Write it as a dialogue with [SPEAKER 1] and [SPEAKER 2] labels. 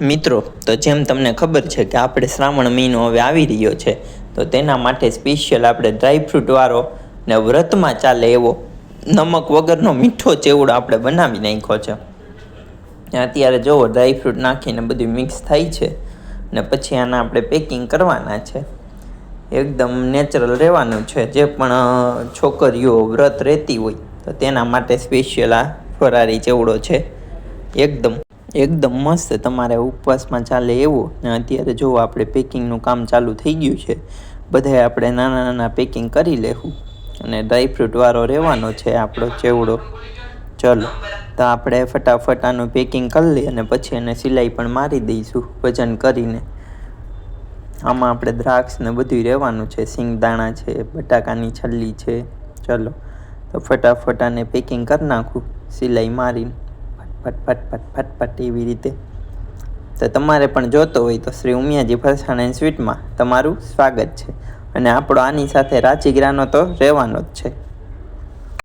[SPEAKER 1] મિત્રો, તો જેમ તમને ખબર છે કે આપણે શ્રાવણ મહિનો હવે આવી રહ્યો છે, તો તેના માટે સ્પેશિયલ આપણે ડ્રાયફ્રૂટવાળો ને વ્રતમાં ચાલે એવો નમક વગરનો મીઠો ચેવડો આપણે બનાવી નાખ્યો છે. અત્યારે જુઓ, ડ્રાયફ્રૂટ નાખીને બધું મિક્સ થાય છે ને પછી આના આપણે પેકિંગ કરવાના છે. એકદમ નેચરલ રહેવાનું છે. જે પણ છોકરીઓ વ્રત રહેતી હોય તો તેના માટે સ્પેશિયલ આ ફરારી ચેવડો છે. એકદમ મસ્ત તમારે ઉપવાસમાં ચાલે એવું. ને અત્યારે જો આપણે પેકિંગનું કામ ચાલુ થઈ ગયું છે. બધાએ આપણે નાના નાના પેકિંગ કરી લેવું અને ડ્રાયફ્રૂટવાળો રહેવાનો છે આપણો ચેવડો. ચલો, તો આપણે ફટાફટ આનું પેકિંગ કરી લઈએ અને પછી એને સિલાઈ પણ મારી દઈશું વજન કરીને. આમાં આપણે દ્રાક્ષ ને બધું રહેવાનું છે, સિંગદાણા છે, બટાકાની છલ્લી છે. ચલો, તો ફટાફટ આને પેકિંગ કરી નાખું સિલાઈ મારીને ફટફટ એવી રીતે. તો તમારે પણ જોતો હોય તો શ્રી ઉમિયાજી ફરસાણ એન્ડ સ્વીટમાં તમારું સ્વાગત છે. અને આપણો આની સાથે રાચીગરાનો તો રહેવાનો જ છે.